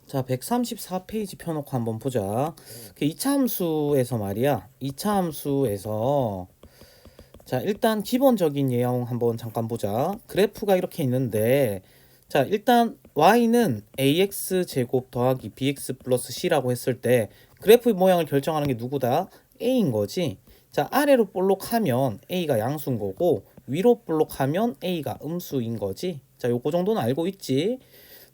자, 134페이지 펴놓고 한번 보자. 그 이차함수에서 말이야. 이차함수에서 자, 일단 기본적인 내용 한번 잠깐 보자. 그래프가 이렇게 있는데 자, 일단 y는 ax 제곱 더하기 bx 플러스 c라고 했을 때 그래프 모양을 결정하는 게 누구다? a인 거지. 자, 아래로 볼록하면 a가 양수인 거고 위로 볼록하면 a가 음수인 거지. 자, 요거 정도는 알고 있지.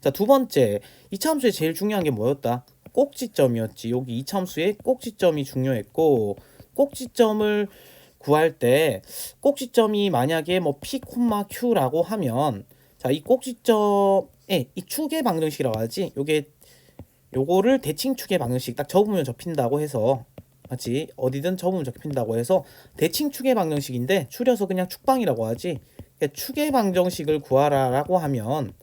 자, 두 번째, 이차함수의 제일 중요한 게 뭐였다? 꼭지점이었지. 여기 이차함수의 꼭지점이 중요했고, 꼭지점을 구할 때 꼭지점이 만약에 뭐 p, q라고 하면 자, 이 꼭지점에 이 축의 방정식이라고 하지. 요거를 대칭축의 방정식 딱 접으면 접힌다고 해서 맞지? 어디든 접으면 접힌다고 해서 대칭축의 방정식인데 줄여서 그냥 축방이라고 하지. 그러니까 축의 방정식을 구하라라고 하면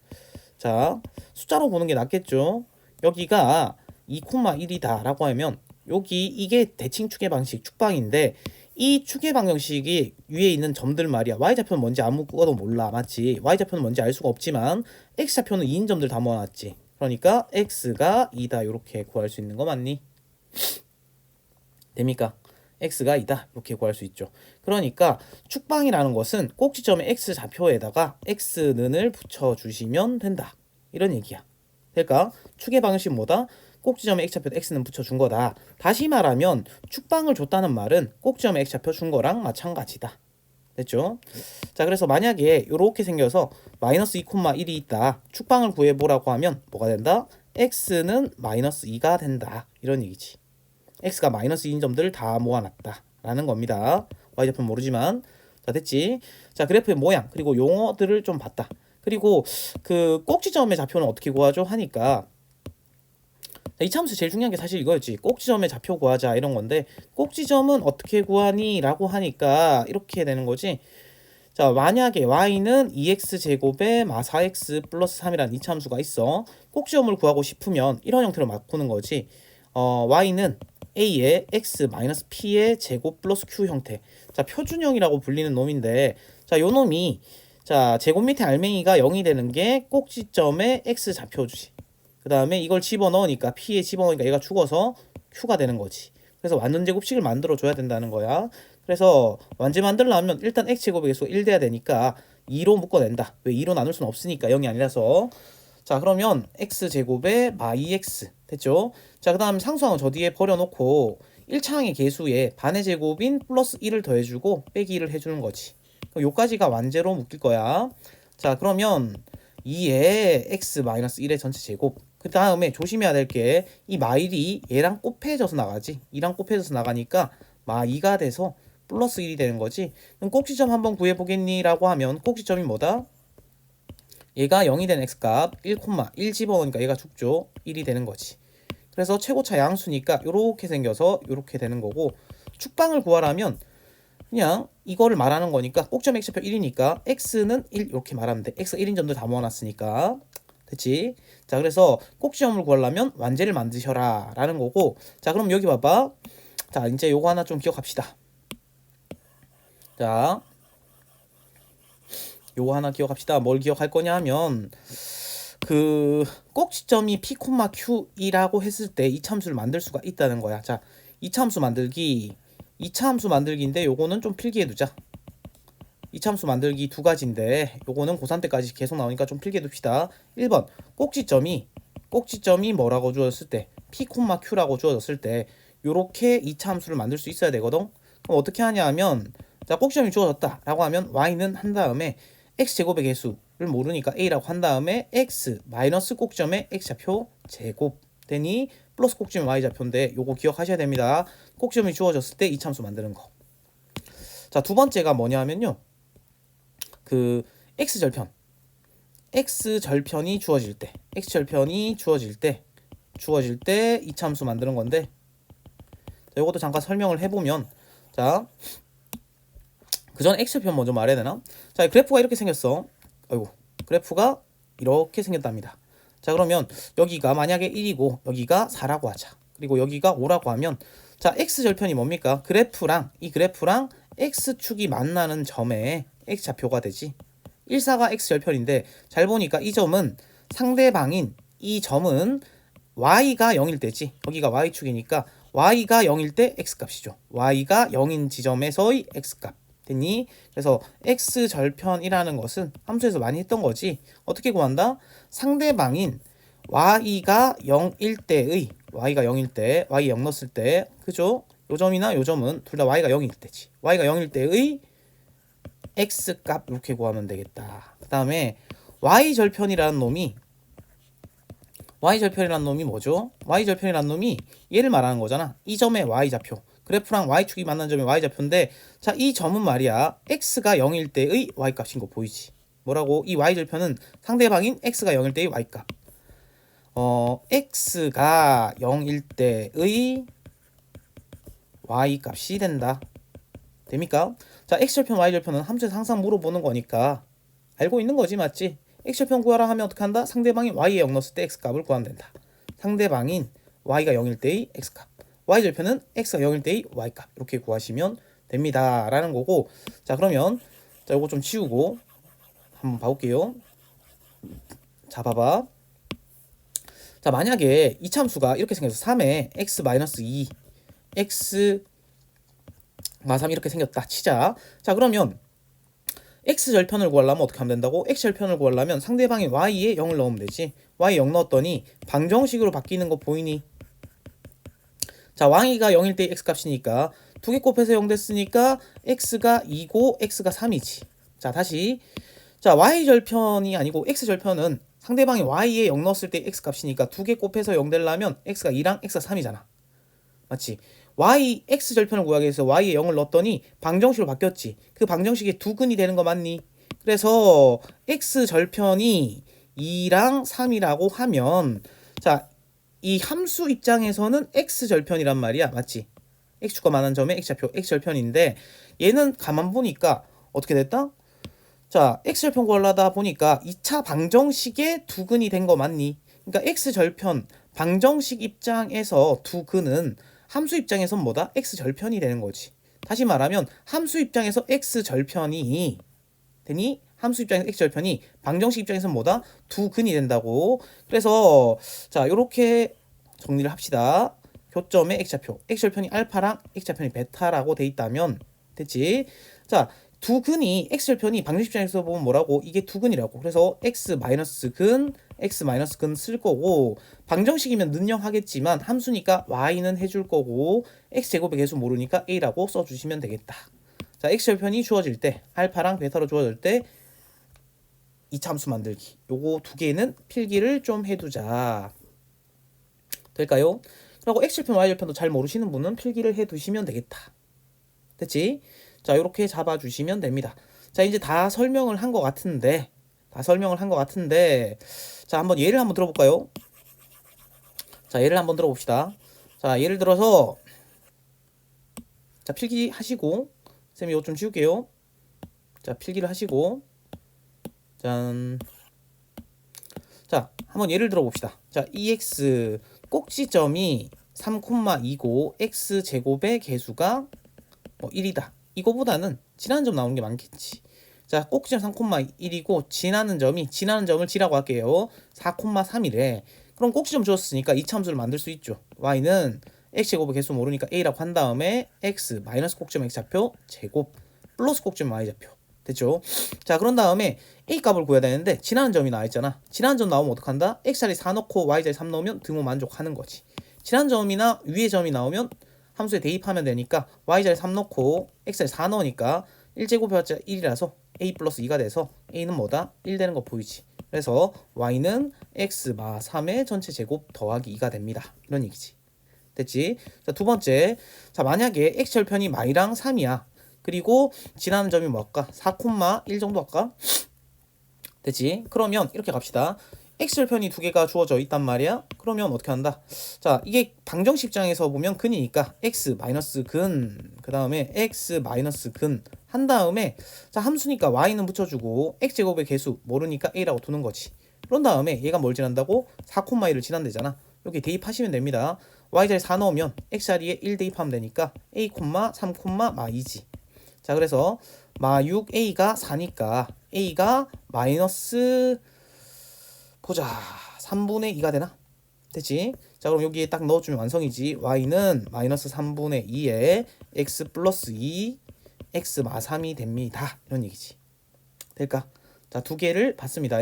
자, 숫자로 보는 게 낫겠죠. 여기가 2,1이다 라고 하면 여기 이게 대칭축의 방식 축방인데 이 축의 방정식이 위에 있는 점들 말이야. y좌표는 뭔지 아무것도 몰라. 맞지? y좌표는 뭔지 알 수가 없지만 x좌표는 2인 점들 다 모아놨지. 그러니까 x가 2다 이렇게 구할 수 있는 거 맞니? 됩니까? x가 2다 이렇게 구할 수 있죠. 그러니까 축방이라는 것은 꼭지점의 x좌표에다가 x는을 붙여주시면 된다. 이런 얘기야. 그러니까 축의 방식 뭐다? 꼭지점의 x좌표 x는 붙여준 거다. 다시 말하면 축방을 줬다는 말은 꼭지점의 x좌표 준 거랑 마찬가지다. 됐죠? 자, 그래서 만약에 이렇게 생겨서 마이너스 2,1이 있다. 축방을 구해보라고 하면 뭐가 된다? x는 마이너스 2가 된다. 이런 얘기지. x가 마이너스 2인 점들을 다 모아놨다 라는 겁니다. y좌표는 모르지만 자, 됐지? 자, 그래프의 모양 그리고 용어들을 좀 봤다. 그리고 그 꼭지점의 좌표는 어떻게 구하죠? 하니까 자, 이차함수 제일 중요한 게 사실 이거였지. 꼭지점의 좌표 구하자 이런 건데 꼭지점은 어떻게 구하니? 라고 하니까 이렇게 되는 거지. 자, 만약에 y는 2x제곱에 마 4x 플러스 3이라는 이차함수가 있어. 꼭지점을 구하고 싶으면 이런 형태로 바꾸는 거지. y는 a의 x 마이너스 p의 제곱 플러스 q 형태. 자, 표준형이라고 불리는 놈인데 자, 요 놈이 자, 제곱 밑에 알맹이가 0이 되는 게 꼭지점의 x 좌표주지. 그 다음에 이걸 집어넣으니까 p에 집어넣으니까 얘가 죽어서 q가 되는 거지. 그래서 완전 제곱식을 만들어 줘야 된다는 거야. 그래서 완전 만들려면 일단 x제곱의 개수가 1 돼야 되니까 2로 묶어낸다. 왜 2로 나눌 수는 없으니까 0이 아니라서. 자, 그러면 x제곱에 마 2x 됐죠? 자, 그 다음 상수항은 저 뒤에 버려놓고 1차항의 개수에 반의 제곱인 플러스 1을 더해주고 빼기 1을 해주는 거지. 그럼 요까지가 완제로 묶일 거야. 자, 그러면 2의 x 마이너스 1의 전체 제곱. 그 다음에 조심해야 될 게 이 마1이 얘랑 곱해져서 나가지. 2랑 곱해져서 나가니까 마2가 돼서 플러스 1이 되는 거지. 그럼 꼭지점 한번 구해보겠니? 라고 하면 꼭지점이 뭐다? 얘가 0이 된 x값 1, 집어넣으니까 얘가 죽죠. 1이 되는 거지. 그래서 최고차 양수니까 요렇게 생겨서 요렇게 되는 거고 축방을 구하라면 그냥 이거를 말하는 거니까 꼭지점 x좌표 1이니까 x는 1 이렇게 말하면 돼. x가 1인 점들 다 모아놨으니까 됐지? 자, 그래서 꼭지점을 구하려면 완제를 만드셔라 라는 거고 자, 그럼 여기 봐봐. 자, 이제 요거 하나 좀 기억합시다. 자, 요거 하나 기억합시다. 뭘 기억할 거냐 하면 그 꼭지점이 p, q이라고 했을 때 이차함수를 만들 수가 있다는 거야. 자, 이차함수 만들기인데 요거는 좀 필기해 두자. 이차함수 만들기 두 가지인데 요거는 고3 때까지 계속 나오니까 좀 필기해 둡시다. 1번 꼭지점이 뭐라고 주어졌을 때 p, q라고 주어졌을 때 요렇게 이차함수를 만들 수 있어야 되거든. 그럼 어떻게 하냐 하면 자, 꼭지점이 주어졌다 라고 하면 y는 한 다음에 x제곱의 개수를 모르니까 a라고 한 다음에 x 마이너스 꼭지점의 x좌표 제곱 되니 플러스 꼭지점 y좌표인데 요거 기억하셔야 됩니다. 꼭지점이 주어졌을 때 이차함수 만드는 거. 자, 두 번째가 뭐냐 하면요. 그 x절편이 주어질 때 이차함수 만드는 건데 자, 요것도 잠깐 설명을 해보면 자, 그전 x절편 먼저 말해야 되나? 자, 그래프가 이렇게 생겼어. 아이고, 그래프가 이렇게 생겼답니다. 자, 그러면 여기가 만약에 1이고 여기가 4라고 하자. 그리고 여기가 5라고 하면 자, x절편이 뭡니까? 이 그래프랑 x축이 만나는 점에 x좌표가 되지. 1, 4가 x절편인데 잘 보니까 이 점은 상대방인 이 점은 y가 0일 때지. 여기가 y축이니까 y가 0일 때 x값이죠. y가 0인 지점에서의 x값. 됐니? 그래서 x절편이라는 것은 함수에서 많이 했던 거지. 어떻게 구한다? 상대방인 y가 0일 때의 y가 0일 때 y 0 넣었을 때 그죠? 요 점이나 요 점은 둘 다 y가 0일 때지. y가 0일 때의 x값 이렇게 구하면 되겠다. 그 다음에 y절편이라는 놈이 뭐죠? y절편이라는 놈이 얘를 말하는 거잖아. 이 점의 y좌표. 그래프랑 y축이 만난 점의 y좌표인데 자, 이 점은 말이야. x가 0일 때의 y값인 거 보이지? 뭐라고? 이 y절편은 상대방인 x가 0일 때의 y값. x가 0일 때의 y값이 된다. 됩니까? 자, x절편, y절편은 함수에서 항상 물어보는 거니까 알고 있는 거지, 맞지? x절편 구하라 하면 어떻게 한다? 상대방인 y에 0 넣었을 때 x값을 구하면 된다. 상대방인 y가 0일 때의 x값. y절편은 x가 0일 때의 y값. 이렇게 구하시면 됩니다. 라는 거고. 자, 그러면 자, 요거 좀 치우고 한번 봐볼게요. 자, 봐봐. 자, 만약에 이참수가 이렇게 생겨서 3에 x-2 x 마3 이렇게 생겼다 치자. 자, 그러면 x절편을 구하려면 어떻게 하면 된다고? x절편을 구하려면 상대방인 y에 0을 넣으면 되지. y에 0 넣었더니 방정식으로 바뀌는 거 보이니? 자, y가 0일 때 x값이니까 두 개 곱해서 0 됐으니까 x가 2고 x가 3이지. 자, 다시. 자, y절편이 아니고 x절편은 상대방이 y에 0 넣었을 때 x값이니까 두 개 곱해서 0 되려면 x가 2랑 x가 3이잖아. 맞지? y x절편을 구하기 위해서 y에 0을 넣었더니 방정식으로 바뀌었지. 그 방정식이 두 근이 되는 거 맞니? 그래서 x절편이 2랑 3이라고 하면 자, 이 함수 입장에서는 x절편이란 말이야. 맞지? x축과 만한 점의 x좌표 x절편인데 얘는 가만 보니까 어떻게 됐다? 자, x절편 구하려다 보니까 2차 방정식의 두 근이 된 거 맞니? 그러니까 x절편 방정식 입장에서 두 근은 함수 입장에선 뭐다? x절편이 되는 거지. 다시 말하면 함수 입장에서 x절편이 되니? 함수 입장에서 x절편이 방정식 입장에선 뭐다? 두 근이 된다고. 그래서 자, 요렇게 정리를 합시다. 교점의 x좌표. x절편이 알파랑 x좌편이 베타라고 돼 있다면 됐지? 자, 두 근이 x절편이 방정식 입장에서 보면 뭐라고? 이게 두 근이라고. 그래서 x-근 x-근 쓸 거고 방정식이면 능령하겠지만 함수니까 y는 해줄 거고 x제곱의 개수 모르니까 a라고 써주시면 되겠다. 자, x절편이 주어질 때 알파랑 베타로 주어질 때 이참수 만들기. 요거 두 개는 필기를 좀 해두자. 될까요? 그리고 x절편 y절편도 잘 모르시는 분은 필기를 해두시면 되겠다. 됐지? 자, 이렇게 잡아주시면 됩니다. 자, 이제 다 설명을 한 것 같은데 자, 한번 예를 한번 들어볼까요? 자, 예를 한번 들어봅시다. 자, 예를 들어서 자, 필기 하시고 쌤이 이거 좀 지울게요. 자, 필기를 하시고 짠. 자, 한번 예를 들어봅시다. 자, EX 꼭지점이 3,2고 x제곱의 개수가 1이다. 이거보다는 지나는 점 나오는 게 많겠지. 자, 꼭지점 3,1이고 지나는 점을 g라고 할게요. 4,3이래. 그럼 꼭지점 주었으니까 이참수를 만들 수 있죠. y는 x제곱의 개수 모르니까 a라고 한 다음에 x 마이너스 꼭지점 x좌표 제곱 플러스 꼭지점 y좌표. 됐죠? 자, 그런 다음에 a 값을 구해야 되는데 지나는 점이 나와 있잖아. 지나는 점 나오면 어떡한다? x자리 4 넣고 y자리 3 넣으면 등호 만족하는 거지. 지나는 점이나 위의 점이 나오면 함수에 대입하면 되니까 y자리 3 넣고 x자리 4 넣으니까 1제곱해봤자 1이라서 a 플러스 2가 돼서 a는 뭐다? 1 되는 거 보이지? 그래서 y는 x 마 3의 전체 제곱 더하기 2가 됩니다. 이런 얘기지. 됐지? 자, 두 번째. 자, 만약에 x절편이 마이랑 3이야. 그리고 지나는 점이 뭘까? 4,1 정도 할까? 됐지? 그러면 이렇게 갑시다. x절편이 두 개가 주어져 있단 말이야. 그러면 어떻게 한다? 자, 이게 방정식 입장에서 보면 근이니까 x-근 그 다음에 x-근 한 다음에 자, 함수니까 y는 붙여주고 x제곱의 개수 모르니까 a라고 두는 거지. 그런 다음에 얘가 뭘 지난다고? 4,1을 지난대잖아. 여기 대입하시면 됩니다. y자리 4 넣으면 x자리에 1 대입하면 되니까 a, 3, 마2지. 자, 그래서 마6 a가 4니까 a가 마이너스 보자 3분의 2가 되나? 됐지? 자, 그럼 여기에 딱 넣어주면 완성이지. y는 마이너스 3분의 2에 x 플러스 2 x 마 3이 됩니다. 이런 얘기지. 될까? 자, 두 개를 봤습니다.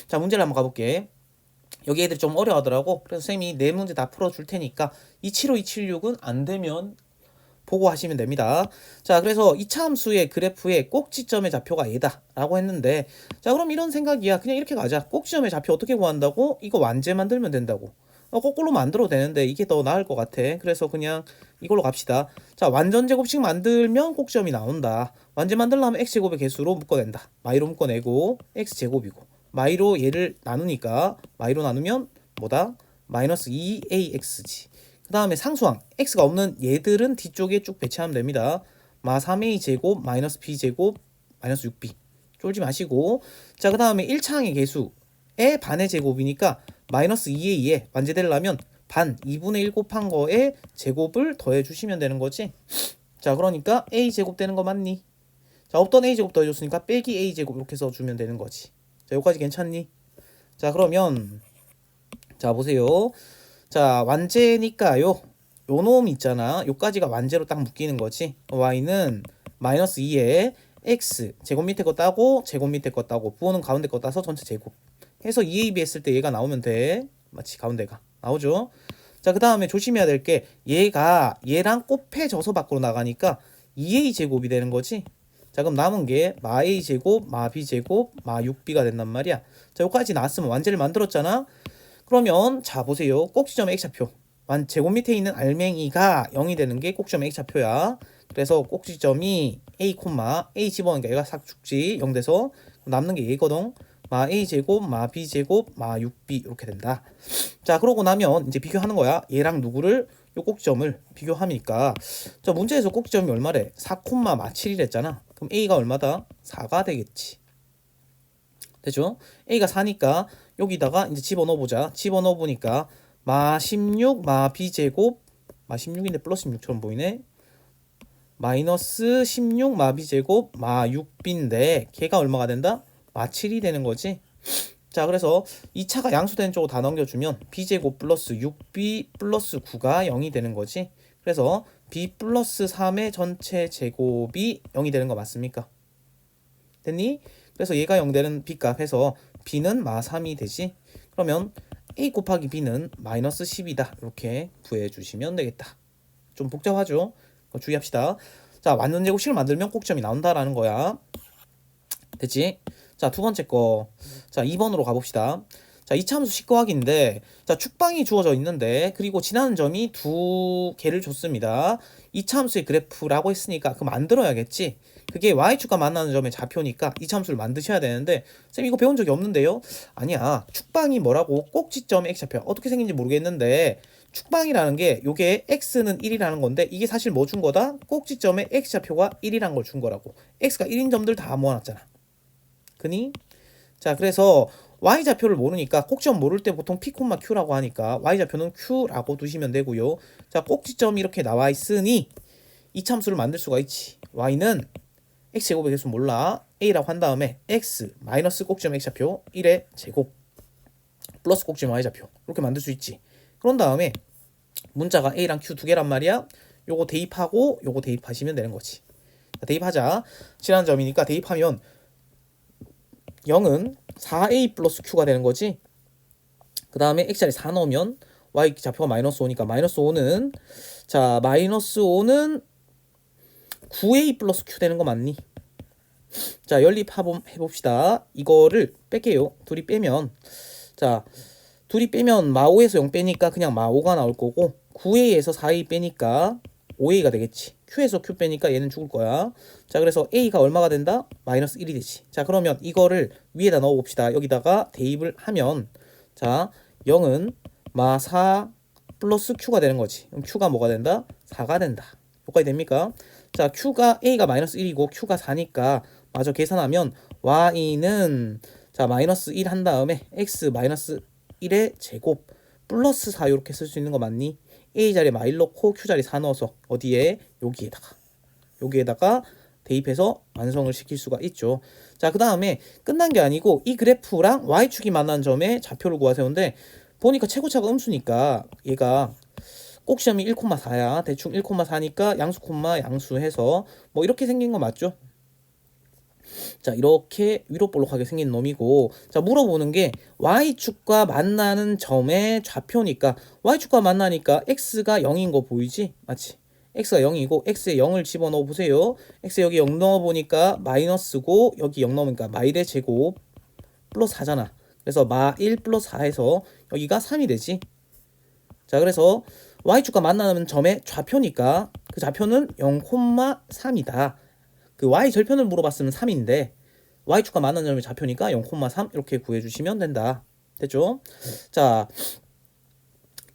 자, 문제를 한번 가볼게. 여기 애들이 좀 어려워하더라고. 그래서 쌤이 네 문제 다 풀어줄 테니까 275, 276은 안 되면 보고 하시면 됩니다. 자, 그래서 이차 함수의 그래프의 꼭지점의 좌표가 얘다 라고 했는데, 자, 그럼 이런 생각이야. 그냥 이렇게 가자. 꼭지점의 좌표 어떻게 구한다고? 이거 완제 만들면 된다고. 거꾸로 만들어도 되는데 이게 더 나을 것 같아. 그래서 그냥 이걸로 갑시다. 자, 완전 제곱식 만들면 꼭지점이 나온다. 완제 만들려면 x제곱의 개수로 묶어낸다. 마이로 묶어내고 x제곱이고, 마이로 얘를 나누니까 마이로 나누면 뭐다? 마이너스 2ax지. 그 다음에 상수항 x가 없는 얘들은 뒤쪽에 쭉 배치하면 됩니다. 마 3a 제곱 마이너스 b 제곱 마이너스 6b. 쫄지 마시고, 자, 그 다음에 1차항의 개수의 반의 제곱이니까 마이너스 2a에 완제되려면 반 2분의 1 곱한 거에 제곱을 더해 주시면 되는 거지. 자, 그러니까 a 제곱 되는 거 맞니? 자, 없던 a 제곱 더해줬으니까 빼기 a 제곱 이렇게 써주면 되는 거지. 자, 여기까지 괜찮니? 자, 그러면 자, 보세요. 자, 완제니까요. 요 놈 있잖아. 요까지가 완제로 딱 묶이는 거지. y는 마이너스 2에 x 제곱 밑에 거 따고 제곱 밑에 거 따고 부호는 가운데 거 따서 전체 제곱 해서 2ab 했을 때 얘가 나오면 돼. 마치 가운데가 나오죠. 자, 그 다음에 조심해야 될 게 얘가 얘랑 곱해져서 밖으로 나가니까 2a 제곱이 되는 거지. 자, 그럼 남은 게 마 a 제곱 마 b 제곱 마 6b가 된단 말이야. 자, 여기까지 나왔으면 완제를 만들었잖아. 그러면 자, 보세요. 꼭지점의 x좌표 제곱 밑에 있는 알맹이가 0이 되는 게 꼭지점의 x좌표야. 그래서 꼭지점이 a, a 집어넣으니까 얘가 싹 죽지. 0 돼서 남는 게 얘거든. 마 a 제곱 마 b 제곱 마 6b 이렇게 된다. 자, 그러고 나면 이제 비교하는 거야. 얘랑 누구를? 요 꼭지점을 비교하니까 저 문제에서 꼭지점이 얼마래? 4, 마 7이랬잖아. 그럼 a가 얼마다? 4가 되겠지. 되죠? a가 4니까 여기다가 이제 집어넣어보자. 집어넣어보니까 마 16, 마 b제곱 마 16인데 플러스 16처럼 보이네. 마이너스 16 마 b제곱 마 6b인데 걔가 얼마가 된다? 마 7이 되는 거지. 자, 그래서 2차가 양수되는 쪽으로 다 넘겨주면 b제곱 플러스 6b 플러스 9가 0이 되는 거지. 그래서 b 플러스 3의 전체 제곱이 0이 되는 거 맞습니까? 됐니? 그래서 얘가 0 되는 b값 해서 b는 마 3이 되지. 그러면 a 곱하기 b는 마이너스 10이다. 이렇게 구해주시면 되겠다. 좀 복잡하죠? 주의합시다. 자, 완전 제곱식을 만들면 꼭지점이 나온다라는 거야. 됐지? 자, 두 번째 거. 자, 2번으로 가봅시다. 자, 이차함수 식구하기인데, 자, 축방이 주어져 있는데, 그리고 지나는 점이 두 개를 줬습니다. 이차함수의 그래프라고 했으니까 그 만들어야겠지. 그게 y축과 만나는 점의 좌표니까 이차함수를 만드셔야 되는데, 쌤 이거 배운 적이 없는데요? 아니야. 축방이 뭐라고? 꼭지점의 x좌표. 어떻게 생긴지 모르겠는데, 축방이라는 게 요게 x는 1이라는 건데 이게 사실 뭐 준 거다? 꼭지점의 x좌표가 1이란 걸 준 거라고. x가 1인 점들 다 모아놨잖아. 그니? 자, 그래서 y좌표를 모르니까 꼭지점 모를 때 보통 p, q라고 하니까 y좌표는 q라고 두시면 되고요. 자, 꼭지점이 이렇게 나와 있으니 이차함수를 만들 수가 있지. y는 x제곱의 개수 몰라. a라고 한 다음에 x 마이너스 꼭지점 x좌표 1의 제곱 플러스 꼭지점 y좌표 이렇게 만들 수 있지. 그런 다음에 문자가 a랑 q 두 개란 말이야. 요거 대입하고 요거 대입하시면 되는 거지. 자, 대입하자. 지난 점이니까 대입하면 0은 4a 플러스 q가 되는 거지. 그 다음에 x자리 4 넣으면 y 좌표가 마이너스 5니까 마이너스 5는 자, 마이너스 5는 9a 플러스 q 되는 거 맞니? 자, 연립해봅시다. 이거를 뺄게요. 둘이 빼면 자, 둘이 빼면 마 5에서 0 빼니까 그냥 마 5가 나올 거고 9a에서 4a 빼니까 5a가 되겠지. q에서 q 빼니까 얘는 죽을 거야. 자, 그래서 a가 얼마가 된다? 마이너스 1이 되지. 자, 그러면 이거를 위에다 넣어봅시다. 여기다가 대입을 하면 자, 0은 마 4 플러스 q가 되는 거지. 그럼 q가 뭐가 된다? 4가 된다. 여기까지 됩니까? 자, a가 마이너스 1이고 q가 4니까 마저 계산하면 y는 자, 마이너스 1 한 다음에 x 마이너스 1의 제곱 플러스 4 이렇게 쓸 수 있는 거 맞니? a 자리에 마 1 넣고 q 자리에 4 넣어서 어디에? 여기에다가 대입해서 완성을 시킬 수가 있죠. 자, 그 다음에 끝난 게 아니고 이 그래프랑 y축이 만난 점의 좌표를 구하세요인데 보니까 최고차가 음수니까 얘가 꼭 시험이 1,4야. 대충 1,4니까 양수 콤마 양수 해서 뭐 이렇게 생긴 거 맞죠? 자, 이렇게 위로 볼록하게 생긴 놈이고, 자, 물어보는 게 y축과 만나는 점의 좌표니까 y축과 만나니까 x가 0인 거 보이지? 맞지? x가 0이고 x에 0을 집어넣어 보세요. x 여기 0 넣어 보니까 마이너스고 여기 0 넣으니까 마1의 제곱 플러스 4잖아. 그래서 마1 플러스 4해서 여기가 3이 되지. 자, 그래서 y축과 만나는 점의 좌표니까 그 좌표는 0,3이다. 그 y 절편을 물어봤으면 3인데 y축과 만나는 점의 좌표니까 0,3 이렇게 구해주시면 된다. 됐죠? 자,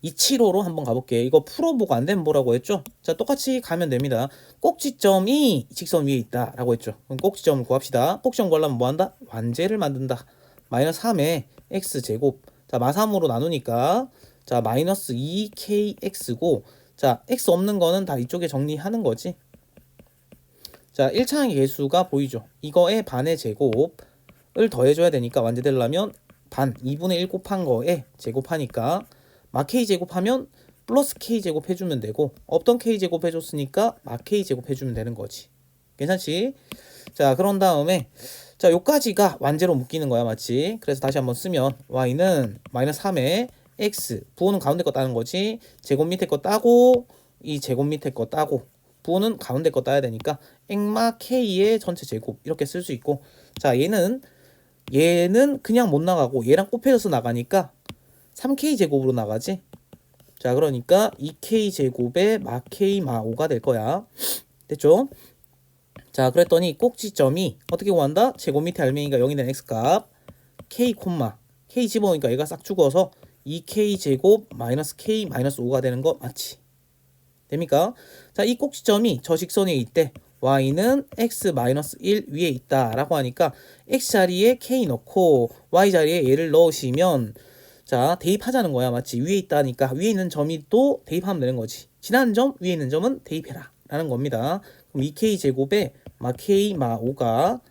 275로 한번 가볼게. 이거 풀어보고 안 되면 뭐라고 했죠? 자, 똑같이 가면 됩니다. 꼭지점이 직선 위에 있다 라고 했죠. 그럼 꼭지점을 구합시다. 꼭지점 구하려면 뭐 한다? 완제를 만든다. 마이너스 3에 x제곱. 자, 마3으로 나누니까 자, 마이너스 2kx고, 자, x 없는 거는 다 이쪽에 정리하는 거지. 자, 1차항의 개수가 보이죠? 이거에 반의 제곱을 더해줘야 되니까 완제되려면 반, 2분의 1 곱한 거에 제곱하니까 마 k 제곱하면 플러스 k 제곱 해주면 되고, 없던 k 제곱 해줬으니까 마 k 제곱 해주면 되는 거지. 괜찮지? 자, 그런 다음에 자, 요까지가 완제로 묶이는 거야, 맞지? 그래서 다시 한번 쓰면 y는 마이너스 3에 x, 부호는 가운데 거 따는 거지. 제곱 밑에 거 따고 이 제곱 밑에 거 따고 부호는 가운데 거 따야 되니까 액마 k의 전체 제곱 이렇게 쓸 수 있고, 자, 얘는 그냥 못 나가고 얘랑 곱해져서 나가니까 3k 제곱으로 나가지. 자, 그러니까 2k 제곱에 마 k 마 5가 될 거야. 됐죠? 자, 그랬더니 꼭지점이 어떻게 구한다? 제곱 밑에 알맹이가 0이 된 x값 k 콤마 k 집어넣으니까 얘가 싹 죽어서 2k 제곱 마이너스 k 마이너스 5가 되는 거 맞지? 됩니까? 자, 이 꼭지점이 저 직선에 있대. y는 x 마이너스 1 위에 있다 라고 하니까 x 자리에 k 넣고 y 자리에 얘를 넣으시면 자, 대입하자는 거야. 맞지? 위에 있다니까 위에 있는 점이 또 대입하면 되는 거지. 지난 점, 위에 있는 점은 대입해라 라는 겁니다. 그럼 2k 제곱에 마 k 마 5가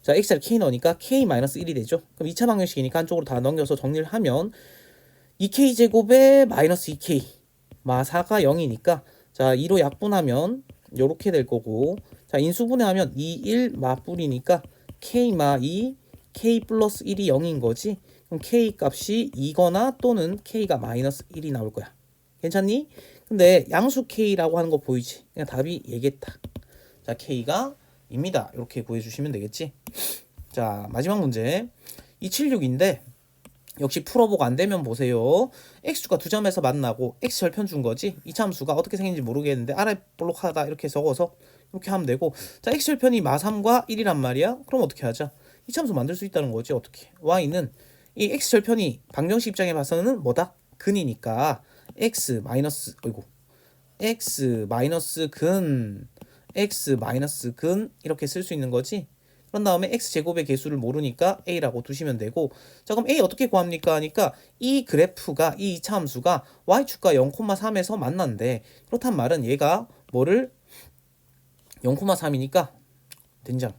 자, x 자리 k 넣으니까 k 마이너스 1이 되죠. 그럼 2차 방정식이니까 한쪽으로 다 넘겨서 정리를 하면 2k 제곱에 마이너스 2k 마 4가 0이니까 자, 2로 약분하면 요렇게 될 거고, 자, 인수분해하면 2, 1 마뿔이니까 k 마 2 k 플러스 1이 0인 거지. 그럼 k 값이 2거나 또는 k가 마이너스 1이 나올 거야. 괜찮니? 근데 양수 k라고 하는 거 보이지? 그냥 답이 얘겠다. 자, k가 입니다. 이렇게 구해주시면 되겠지. 자, 마지막 문제 276인데 역시 풀어보고 안 되면 보세요. x축과 두 점에서 만나고 x 절편 준 거지. 이 참수가 어떻게 생긴지 모르겠는데 아래 볼록하다 이렇게 적어서 이렇게 하면 되고, 자, x 절편이 마3과 1이란 말이야. 그럼 어떻게 하자? 이 참수 만들 수 있다는 거지. 어떻게? y는 이 x 절편이 방정식 입장에 봐서는 뭐다? 근이니까 x 마이너스 근 이렇게 쓸 수 있는 거지. 그런 다음에 x제곱의 개수를 모르니까 a라고 두시면 되고, 자, 그럼 a 어떻게 구합니까 하니까 이 그래프가 이 2차 함수가 y축과 0,3에서 만난대. 그렇단 말은 얘가 뭐를 0,3이니까 된장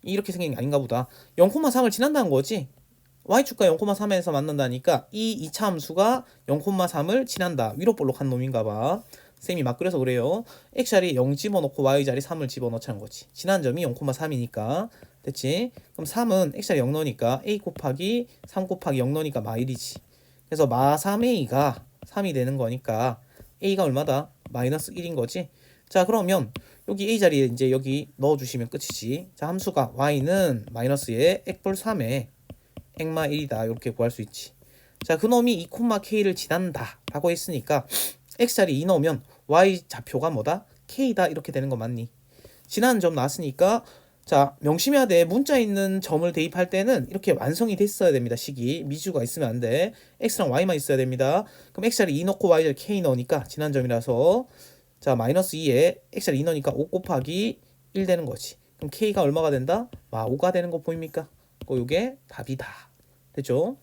이렇게 생긴 게 아닌가 보다. 0,3을 지난다는 거지. y축과 0,3에서 만난다니까 이 2차 함수가 0,3을 지난다. 위로 볼록한 놈인가 봐. 쌤이 막 그래서 그래요. x자리에 0 집어넣고 y자리 3을 집어넣자는 거지. 지난 점이 0,3이니까 됐지? 그럼 3은 x자리 0 넣으니까 a 곱하기 3 곱하기 0 넣으니까 마 1이지. 그래서 마 3a가 3이 되는 거니까 a가 얼마다? 마이너스 1인 거지. 자, 그러면 여기 a 자리에 이제 여기 넣어주시면 끝이지. 자, 함수가 y는 마이너스에 액볼 3에 액마 1이다 이렇게 구할 수 있지. 자, 그놈이 2, k를 지난다 라고 했으니까 x자리 2 넣으면 y 좌표가 뭐다? k다 이렇게 되는 거 맞니? 지난 점 나왔으니까 자, 명심해야 돼. 문자 있는 점을 대입할 때는 이렇게 완성이 됐어야 됩니다. 식이 미주가 있으면 안 돼. x랑 y만 있어야 됩니다. 그럼 x자리 2 넣고 y자리 k 넣으니까 지난 점이라서 자, 마이너스 2에 x자리 2 넣으니까 5 곱하기 1 되는 거지. 그럼 k가 얼마가 된다? 마 5가 되는 거 보입니까? 요게 답이다. 됐죠?